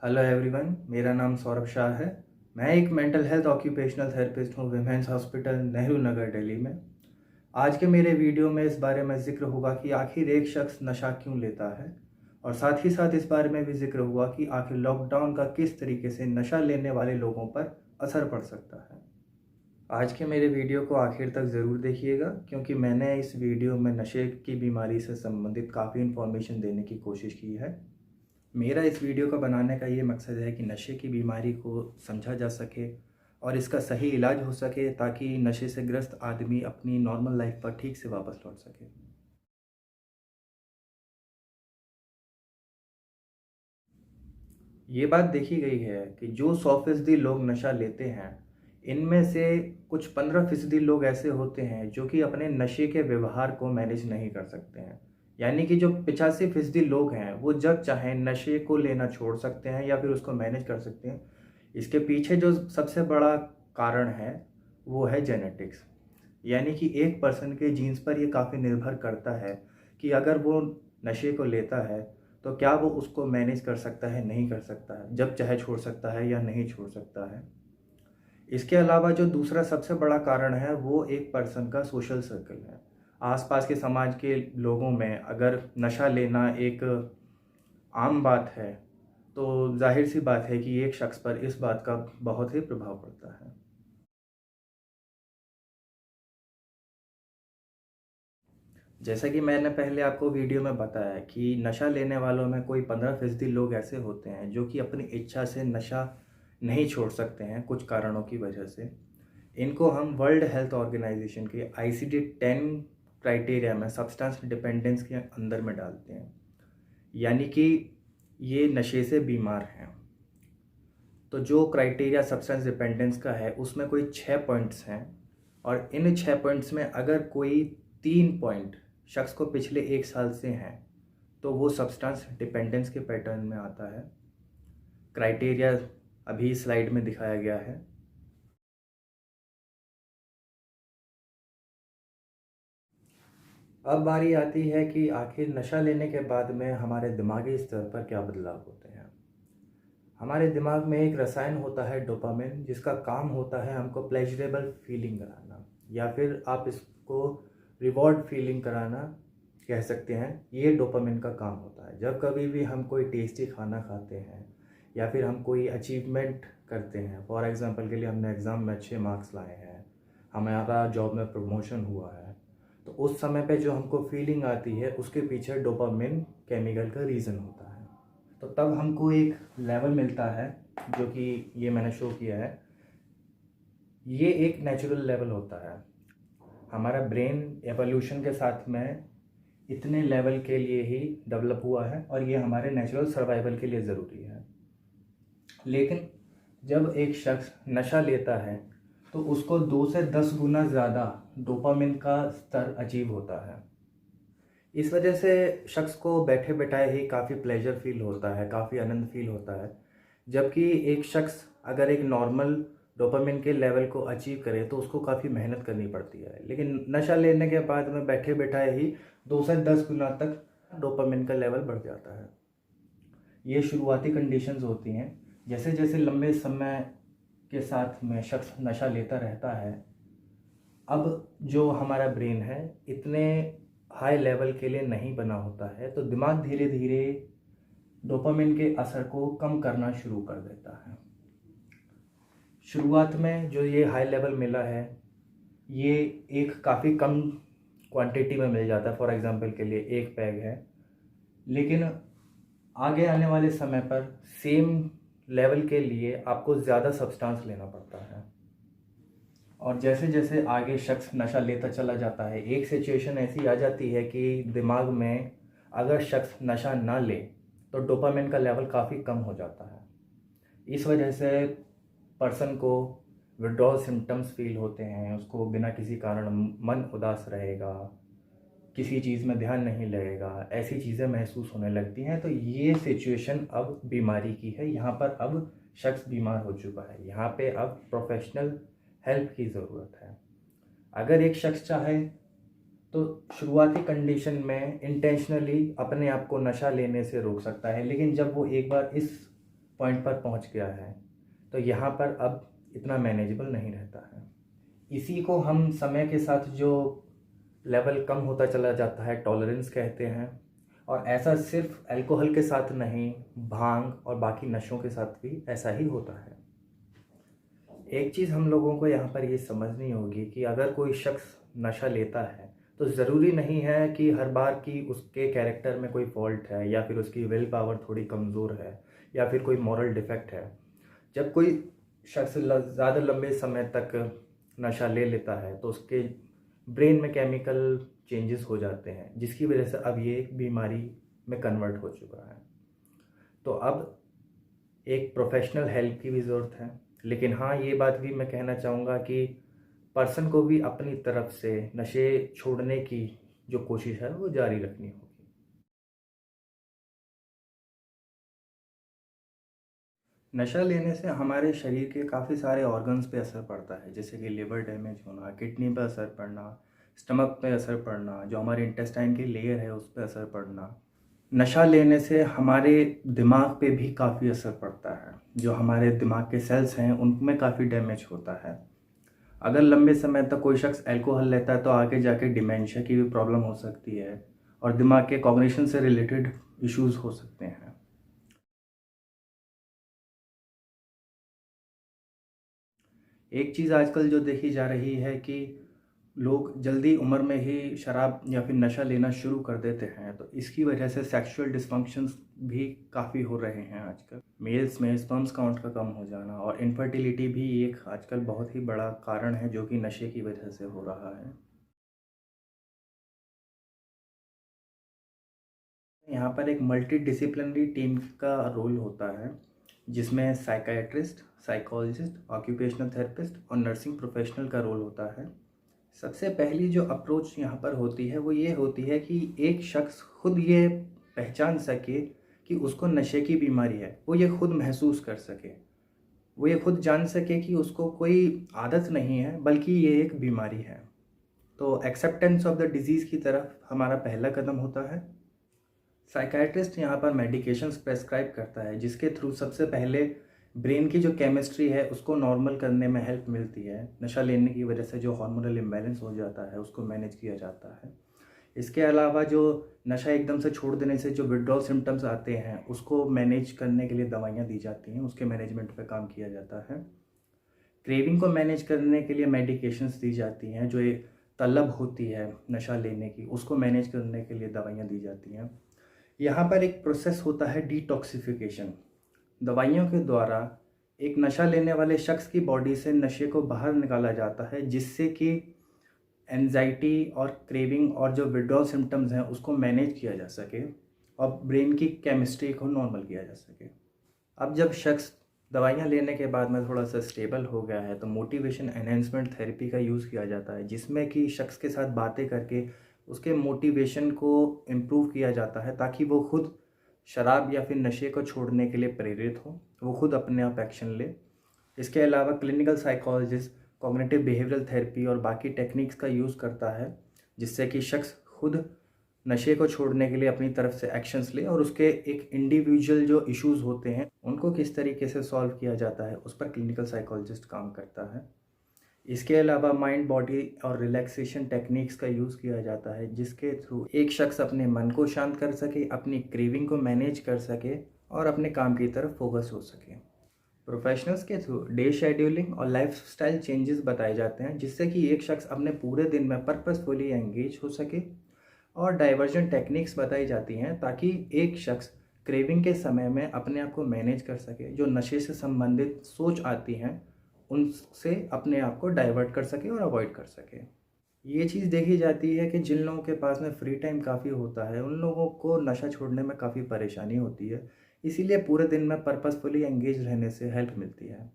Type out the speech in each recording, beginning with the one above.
Hello everyone, मेरा नाम सौरभ शाह है। मैं एक मेंटल हेल्थ ऑक्यूपेशनल थेरेपिस्ट हूँ विमेंस हॉस्पिटल नेहरू नगर दिल्ली में। आज के मेरे वीडियो में इस बारे में ज़िक्र होगा कि आखिर एक शख्स नशा क्यों लेता है, और साथ ही साथ इस बारे में भी ज़िक्र हुआ कि आखिर लॉकडाउन का किस तरीके से नशा लेने वाले लोगों पर असर पड़ सकता है। आज के मेरे वीडियो को आखिर तक ज़रूर देखिएगा, क्योंकि मैंने इस वीडियो में नशे की बीमारी से संबंधित काफ़ी इन्फॉर्मेशन देने की कोशिश की है। मेरा इस वीडियो का बनाने का ये मकसद है कि नशे की बीमारी को समझा जा सके और इसका सही इलाज हो सके, ताकि नशे से ग्रस्त आदमी अपनी नॉर्मल लाइफ पर ठीक से वापस लौट सके। ये बात देखी गई है कि जो 100% लोग नशा लेते हैं, इनमें से कुछ 15% लोग ऐसे होते हैं जो कि अपने नशे के व्यवहार को मैनेज नहीं कर सकते हैं। यानी कि जो 85% लोग हैं वो जब चाहें नशे को लेना छोड़ सकते हैं या फिर उसको मैनेज कर सकते हैं। इसके पीछे जो सबसे बड़ा कारण है वो है जेनेटिक्स। यानी कि एक पर्सन के जीन्स पर ये काफ़ी निर्भर करता है कि अगर वो नशे को लेता है तो क्या वो उसको मैनेज कर सकता है, नहीं कर सकता है, जब चाहे छोड़ सकता है या नहीं छोड़ सकता है। इसके अलावा जो दूसरा सबसे बड़ा कारण है वो एक पर्सन का सोशल सर्कल है। आसपास के समाज के लोगों में अगर नशा लेना एक आम बात है, तो जाहिर सी बात है कि एक शख्स पर इस बात का बहुत ही प्रभाव पड़ता है। जैसा कि मैंने पहले आपको वीडियो में बताया कि नशा लेने वालों में कोई 15% लोग ऐसे होते हैं जो कि अपनी इच्छा से नशा नहीं छोड़ सकते हैं कुछ कारणों की वजह से। इनको हम वर्ल्ड हेल्थ ऑर्गेनाइजेशन के ICD-10 क्राइटेरिया में सब्सटेंस डिपेंडेंस के अंदर में डालते हैं। यानी कि ये नशे से बीमार हैं। तो जो क्राइटेरिया सब्सटेंस डिपेंडेंस का है उसमें कोई 6 पॉइंट्स हैं, और इन 6 पॉइंट्स में अगर कोई 3 पॉइंट शख्स को पिछले 1 साल से हैं तो वो सब्सटेंस डिपेंडेंस के पैटर्न में आता है। क्राइटेरिया अभी स्लाइड में दिखाया गया है। अब बारी आती है कि आखिर नशा लेने के बाद में हमारे दिमागी स्तर पर क्या बदलाव होते हैं। हमारे दिमाग में एक रसायन होता है डोपामिन, जिसका काम होता है हमको प्लेजरेबल फीलिंग कराना, या फिर आप इसको रिवॉर्ड फीलिंग कराना कह सकते हैं। ये डोपामिन का काम होता है। जब कभी भी हम कोई टेस्टी खाना खाते हैं या फिर हम कोई अचीवमेंट करते हैं, फॉर एग्जांपल के लिए हमने एग्ज़ाम में अच्छे मार्क्स लाए हैं, हमारा जॉब में प्रमोशन हुआ है, तो उस समय पे जो हमको फीलिंग आती है उसके पीछे डोपामिन केमिकल का रीज़न होता है। तो तब हमको एक लेवल मिलता है जो कि ये मैंने शो किया है। ये एक नेचुरल लेवल होता है। हमारा ब्रेन एवोल्यूशन के साथ में इतने लेवल के लिए ही डेवलप हुआ है, और ये हमारे नेचुरल सर्वाइवल के लिए ज़रूरी है। लेकिन जब एक शख्स नशा लेता है तो उसको 2 से 10 गुना ज़्यादा डोपामिन का स्तर अचीव होता है। इस वजह से शख्स को बैठे बैठाए ही काफ़ी प्लेजर फील होता है, काफ़ी आनंद फील होता है। जबकि एक शख्स अगर एक नॉर्मल डोपामिन के लेवल को अचीव करे तो उसको काफ़ी मेहनत करनी पड़ती है। लेकिन नशा लेने के बाद में बैठे बैठाए ही 2 से 10 गुना तक डोपामिन का लेवल बढ़ जाता है। ये शुरुआती कंडीशंस होती हैं। जैसे जैसे लंबे समय के साथ में शख्स नशा लेता रहता है, अब जो हमारा ब्रेन है इतने हाई लेवल के लिए नहीं बना होता है, तो दिमाग धीरे धीरे डोपामिन के असर को कम करना शुरू कर देता है। शुरुआत में जो ये हाई लेवल मिला है, ये एक काफ़ी कम क्वांटिटी में मिल जाता है। फॉर एग्जांपल के लिए एक पैग है, लेकिन आगे आने वाले समय पर सेम लेवल के लिए आपको ज़्यादा सब्सटेंस लेना पड़ता है। और जैसे जैसे आगे शख्स नशा लेता चला जाता है, एक सिचुएशन ऐसी आ जाती है कि दिमाग में अगर शख्स नशा ना ले तो डोपामिन का लेवल काफ़ी कम हो जाता है। इस वजह से पर्सन को विड्रॉल सिम्टम्स फील होते हैं। उसको बिना किसी कारण मन उदास रहेगा, किसी चीज़ में ध्यान नहीं लगेगा, ऐसी चीज़ें महसूस होने लगती हैं। तो ये सिचुएशन अब बीमारी की है। यहाँ पर अब शख्स बीमार हो चुका है। यहाँ पे अब प्रोफेशनल हेल्प की ज़रूरत है। अगर एक शख्स चाहे तो शुरुआती कंडीशन में इंटेंशनली अपने आप को नशा लेने से रोक सकता है, लेकिन जब वो एक बार इस पॉइंट पर पहुंच गया है, तो यहाँ पर अब इतना मैनेजेबल नहीं रहता है। इसी को हम समय के साथ जो लेवल कम होता चला जाता है टॉलरेंस कहते हैं। और ऐसा सिर्फ अल्कोहल के साथ नहीं, भांग और बाकी नशों के साथ भी ऐसा ही होता है। एक चीज़ हम लोगों को यहाँ पर ये समझनी होगी कि अगर कोई शख्स नशा लेता है तो ज़रूरी नहीं है कि हर बार कि उसके कैरेक्टर में कोई फॉल्ट है या फिर उसकी विल पावर थोड़ी कमज़ोर है या फिर कोई मॉरल डिफेक्ट है। जब कोई शख्स ज़्यादा लंबे समय तक नशा ले लेता है तो उसके ब्रेन में केमिकल चेंजेस हो जाते हैं, जिसकी वजह से अब ये एक बीमारी में कन्वर्ट हो चुका है। तो अब एक प्रोफेशनल हेल्प की भी ज़रूरत है। लेकिन हाँ, ये बात भी मैं कहना चाहूँगा कि पर्सन को भी अपनी तरफ से नशे छोड़ने की जो कोशिश है वो जारी रखनी होगी। नशा लेने से हमारे शरीर के काफ़ी सारे ऑर्गन्स पे असर पड़ता है, जैसे कि लिवर डैमेज होना, किडनी पे असर पड़ना, स्टमक पे असर पड़ना, जो हमारे इंटेस्टाइन की लेयर है उस पे असर पड़ना। नशा लेने से हमारे दिमाग पे भी काफ़ी असर पड़ता है, जो हमारे दिमाग के सेल्स हैं उनमें काफ़ी डैमेज होता है। अगर लंबे समय तक कोई शख्स अल्कोहल लेता है तो आगे जाके डिमेंशिया की भी प्रॉब्लम हो सकती है और दिमाग के कॉग्निशन से रिलेटेड इश्यूज हो सकते हैं। एक चीज़ आजकल जो देखी जा रही है कि लोग जल्दी उम्र में ही शराब या फिर नशा लेना शुरू कर देते हैं, तो इसकी वजह से सेक्सुअल डिस्फंक्शंस भी काफ़ी हो रहे हैं आजकल। मेल्स में स्पर्म्स काउंट का कम हो जाना और इनफर्टिलिटी भी एक आजकल बहुत ही बड़ा कारण है जो कि नशे की वजह से हो रहा है। यहाँ पर एक मल्टी डिसिप्लिनरी टीम का रोल होता है, जिसमें साइकाइट्रिस्ट, साइकोलॉजिस्ट, ऑक्यूपेशनल थेरेपिस्ट और नर्सिंग प्रोफेशनल का रोल होता है। सबसे पहली जो अप्रोच यहाँ पर होती है वो ये होती है कि एक शख्स खुद ये पहचान सके कि उसको नशे की बीमारी है, वो ये खुद महसूस कर सके, वो ये खुद जान सके कि उसको कोई आदत नहीं है बल्कि ये एक बीमारी है। तो एक्सेप्टेंस ऑफ द डिजीज़ की तरफ हमारा पहला कदम होता है। साइकाइट्रिस्ट यहाँ पर मेडिकेशंस प्रेस्क्राइब करता है, जिसके थ्रू सबसे पहले ब्रेन की जो केमिस्ट्री है उसको नॉर्मल करने में हेल्प मिलती है। नशा लेने की वजह से जो हार्मोनल इम्बैलेंस हो जाता है उसको मैनेज किया जाता है। इसके अलावा जो नशा एकदम से छोड़ देने से जो विड्रॉल सिम्टम्स आते हैं उसको मैनेज करने के लिए दवाइयाँ दी जाती हैं, उसके मैनेजमेंट पर काम किया जाता है। क्रेविंग को मैनेज करने के लिए मेडिकेशंस दी जाती हैं, जो एक तलब होती है नशा लेने की उसको मैनेज करने के लिए दवाइयाँ दी जाती हैं। यहाँ पर एक प्रोसेस होता है डिटॉक्सिफिकेशन। दवाइयों के द्वारा एक नशा लेने वाले शख्स की बॉडी से नशे को बाहर निकाला जाता है, जिससे कि एंजाइटी और क्रेविंग और जो विड्रॉल सिम्टम्स हैं उसको मैनेज किया जा सके और ब्रेन की केमिस्ट्री को नॉर्मल किया जा सके। अब जब शख्स दवाइयाँ लेने के बाद में थोड़ा सा स्टेबल हो गया है तो मोटिवेशन एनहेंसमेंट थेरेपी का यूज़ किया जाता है, जिसमें कि शख्स के साथ बातें करके उसके मोटिवेशन को इम्प्रूव किया जाता है ताकि वो खुद शराब या फिर नशे को छोड़ने के लिए प्रेरित हो, वो खुद अपने आप एक्शन ले। इसके अलावा clinical psychologist cognitive behavioural therapy और बाकी टेक्निक्स का यूज़ करता है, जिससे कि शख्स खुद नशे को छोड़ने के लिए अपनी तरफ से एक्शंस ले और उसके एक इंडिविजुअल जो इश्यूज़ होते हैं उनको किस तरीके से सॉल्व किया जाता है उस पर क्लिनिकल साइकोलॉजिस्ट काम करता है। इसके अलावा माइंड, बॉडी और रिलैक्सेशन टेक्निक्स का यूज़ किया जाता है, जिसके थ्रू एक शख्स अपने मन को शांत कर सके, अपनी क्रेविंग को मैनेज कर सके और अपने काम की तरफ फोकस हो सके। प्रोफेशनल्स के थ्रू डे शेड्यूलिंग और लाइफस्टाइल चेंजेस बताए जाते हैं, जिससे कि एक शख्स अपने पूरे दिन में पर्पसफुली एंगेज हो सके। और डाइवर्जन टेक्निक्स बताई जाती हैं ताकि एक शख्स क्रेविंग के समय में अपने आप को मैनेज कर सके, जो नशे से संबंधित सोच आती हैं उनसे अपने आप को डाइवर्ट कर सके और अवॉइड कर सके। ये चीज़ देखी जाती है कि जिन लोगों के पास में फ्री टाइम काफ़ी होता है उन लोगों को नशा छोड़ने में काफ़ी परेशानी होती है, इसीलिए पूरे दिन में पर्पसफुली एंगेज रहने से हेल्प मिलती है।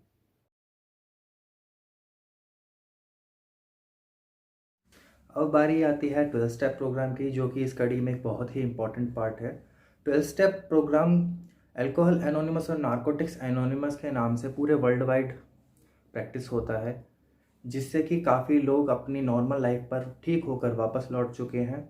अब बारी आती है 12 स्टेप प्रोग्राम की, जो कि इस कड़ी में एक बहुत ही इंपॉर्टेंट पार्ट है। 12 स्टेप प्रोग्राम अल्कोहल एनोनिमस और नारकोटिक्स एनोनिमस के नाम से पूरे वर्ल्ड वाइड प्रैक्टिस होता है, जिससे कि काफ़ी लोग अपनी नॉर्मल लाइफ पर ठीक होकर वापस लौट चुके हैं।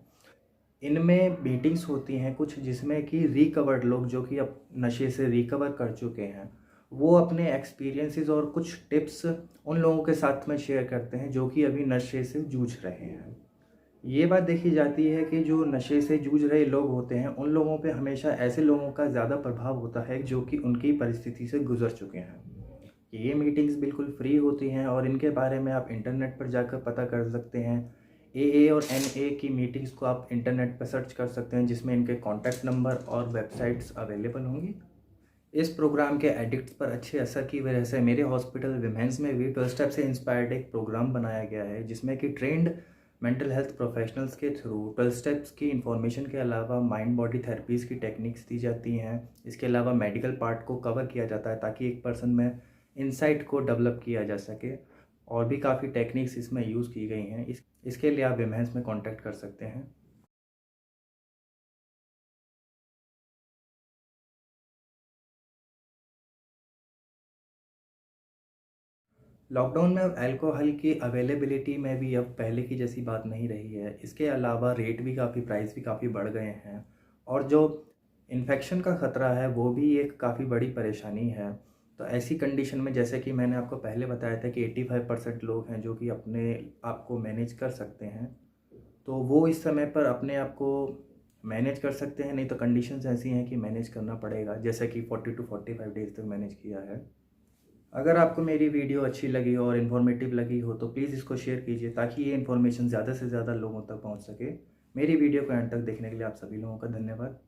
इनमें मीटिंग्स होती हैं कुछ जिसमें कि रिकवर्ड लोग जो कि अब नशे से रिकवर कर चुके हैं, वो अपने एक्सपीरियंसेस और कुछ टिप्स उन लोगों के साथ में शेयर करते हैं जो कि अभी नशे से जूझ रहे हैं। ये बात देखी जाती है कि जो नशे से जूझ रहे लोग होते हैं, उन लोगों पे हमेशा ऐसे लोगों का ज़्यादा प्रभाव होता है जो कि उनकी परिस्थिति से गुज़र चुके हैं। ये मीटिंग्स बिल्कुल फ्री होती हैं और इनके बारे में आप इंटरनेट पर जाकर पता कर सकते हैं। एए और एनए की मीटिंग्स को आप इंटरनेट पर सर्च कर सकते हैं जिसमें इनके कॉन्टैक्ट नंबर और वेबसाइट्स अवेलेबल होंगी। इस प्रोग्राम के एडिक्ट्स पर अच्छे असर की वजह से मेरे हॉस्पिटल विमेंस में भी 12 स्टेप से इंस्पायर्ड एक प्रोग्राम बनाया गया है जिसमें कि ट्रेंड मेंटल हेल्थ प्रोफेशनल्स के थ्रू 12 स्टेप्स की इंफॉर्मेशन के अलावा माइंड बॉडी थेरेपीज़ की टेक्निक्स दी जाती हैं। इसके अलावा मेडिकल पार्ट को कवर किया जाता है ताकि एक पर्सन में इंसाइट को डेवलप किया जा सके, और भी काफ़ी टेक्निक्स इसमें यूज़ की गई हैं। इसके लिए आप विमेंस में कॉन्टैक्ट कर सकते हैं। लॉकडाउन में अब अल्कोहल की अवेलेबिलिटी में भी अब पहले की जैसी बात नहीं रही है। इसके अलावा रेट भी काफ़ी, प्राइस भी काफ़ी बढ़ गए हैं, और जो इन्फेक्शन का ख़तरा है वो भी एक काफ़ी बड़ी परेशानी है। तो ऐसी कंडीशन में, जैसे कि मैंने आपको पहले बताया था कि 85% लोग हैं जो कि अपने आप को मैनेज कर सकते हैं, तो वो इस समय पर अपने आप को मैनेज कर सकते हैं। नहीं तो कंडीशंस ऐसी हैं कि मैनेज करना पड़ेगा, जैसे कि 40 टू 45 डेज़ तक मैनेज किया है। अगर आपको मेरी वीडियो अच्छी लगी हो और इन्फॉर्मेटिव लगी हो तो प्लीज़ इसको शेयर कीजिए ताकि ये इन्फॉर्मेशन ज़्यादा से ज़्यादा लोगों तक पहुंच सके। मेरी वीडियो को एंड तक देखने के लिए आप सभी लोगों का धन्यवाद।